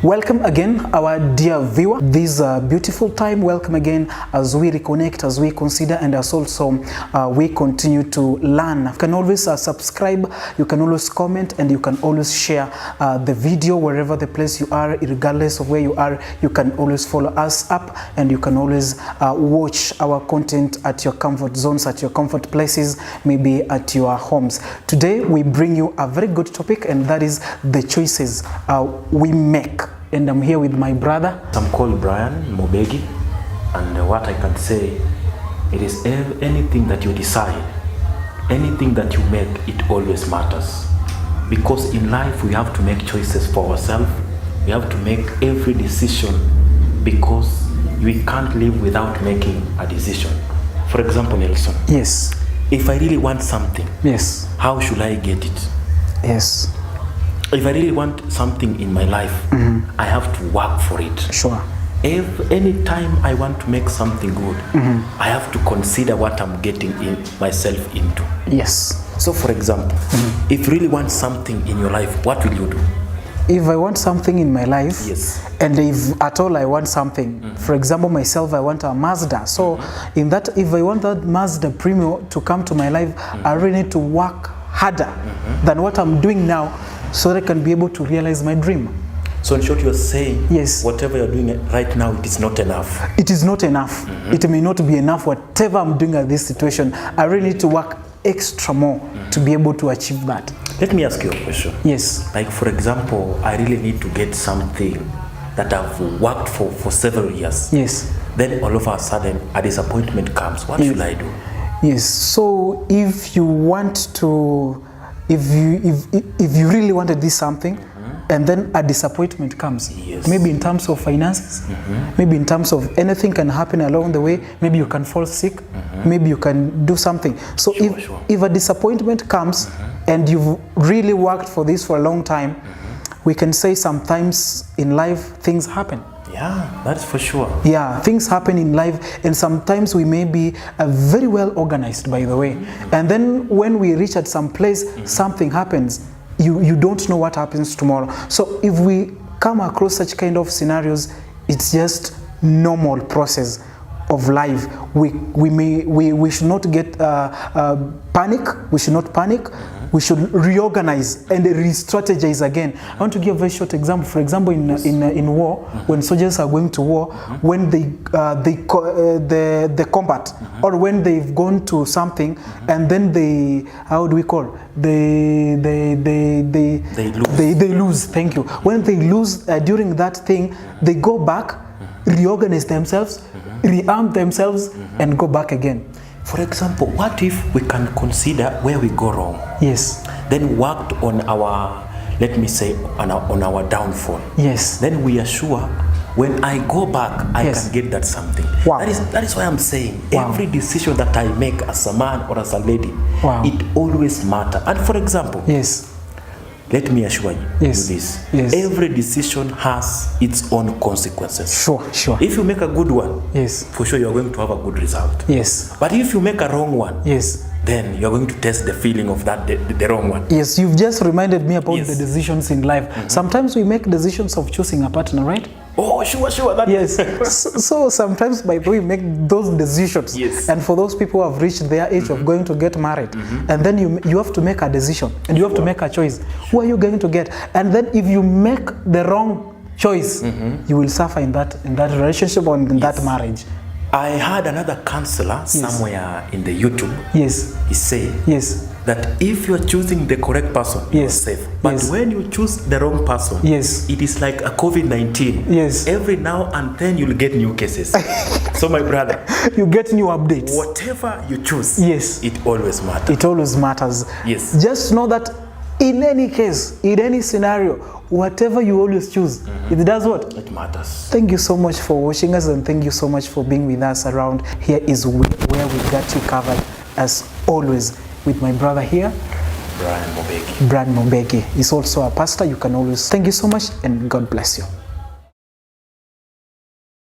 Welcome again, our dear viewer. This beautiful time. Welcome again as we reconnect, as we consider, and as also we continue to learn. You can always subscribe, you can always comment, and you can always share the video wherever the place you are, regardless of where you are. You can always follow us up, and you can always watch our content at your comfort zones, at your comfort places, maybe at your homes. Today we bring you a very good topic, and that is the choices we make. And I'm here with my brother. I'm called Bryan Mobegi, and what I can say, it is anything that you decide, anything that you make, it always matters. Because in life we have to make choices for ourselves. We have to make every decision, because we can't live without making a decision. For example, Nelson. Yes. If I really want something, yes, how should I get it? Yes. If I really want something in my life, I have to work for it. Sure. If any time I want to make something good, I have to consider what I'm getting myself into. Yes. So for example, if you really want something in your life, what will you do? If I want something in my life, yes, and if at all I want something, for example, myself, I want a Mazda. So in that, if I want that Mazda Premium to come to my life, I really need to work harder than what I'm doing now, so that I can be able to realize my dream. So in short, you're saying, yes, whatever you're doing right now, it is not enough. It is not enough. It may not be enough, whatever I'm doing at this situation. I really need to work extra more to be able to achieve that. Let me ask you a question. Yes. Like for example, I really need to get something that I've worked for several years. Yes. Then all of a sudden, a disappointment comes. What should I do? Yes. So if you want to, if you really wanted this something, and then a disappointment comes, yes, maybe in terms of finances, maybe in terms of anything can happen along the way, maybe you can fall sick, maybe you can do something. So if a disappointment comes and you've really worked for this for a long time, we can say sometimes in life things happen. Yeah, that's for sure. Yeah, things happen in life, and sometimes we may be very well organized, by the way. And then when we reach at some place, something happens. You don't know what happens tomorrow. So if we come across such kind of scenarios, it's just normal process of life. We should not get panic. We should not panic. We should reorganize and re-strategize again. I want to give a very short example. For example, in war, when soldiers are going to war, when the combat, or when they've gone to something, and then they, how do we call? They lose. Thank you. When they lose during that thing, they go back, reorganize themselves, rearm themselves, and go back again. For example, what if we can consider where we go wrong? Yes. Then worked on our, let me say, on our downfall. Yes. Then we are sure when I go back, I yes, can get that something. Wow. That is why I'm saying, wow, every decision that I make as a man or as a lady, wow, it always matters. And for example, yes, let me assure you yes, this. Yes. Every decision has its own consequences. Sure, sure. If you make a good one, yes, for sure you're going to have a good result. Yes. But if you make a wrong one, yes, then you're going to test the feeling of that the wrong one. Yes, you've just reminded me about yes, the decisions in life. Sometimes we make decisions of choosing a partner, right? Oh, sure. That yes. So sometimes by the way, we make those decisions. Yes. And for those people who have reached their age of going to get married, and then you have to make a decision, and you have to make a choice. Who are you going to get? And then if you make the wrong choice, you will suffer in that relationship or in that marriage. I had another counselor somewhere in the YouTube. Yes. He said, yes, that if you're choosing the correct person, you're safe. But when you choose the wrong person, it is like a COVID-19. Yes. Every now and then you'll get new cases. So my brother, you get new updates. Whatever you choose, it always matters. It always matters. Yes. Just know that in any case, in any scenario, whatever you always choose, it does what? It matters. Thank you so much for watching us, and thank you so much for being with us around. Here is where we got you covered, as always, with my brother here, Bryan Mobegi. Bryan Mobegi. He's also a pastor. You can always thank you so much, and God bless you.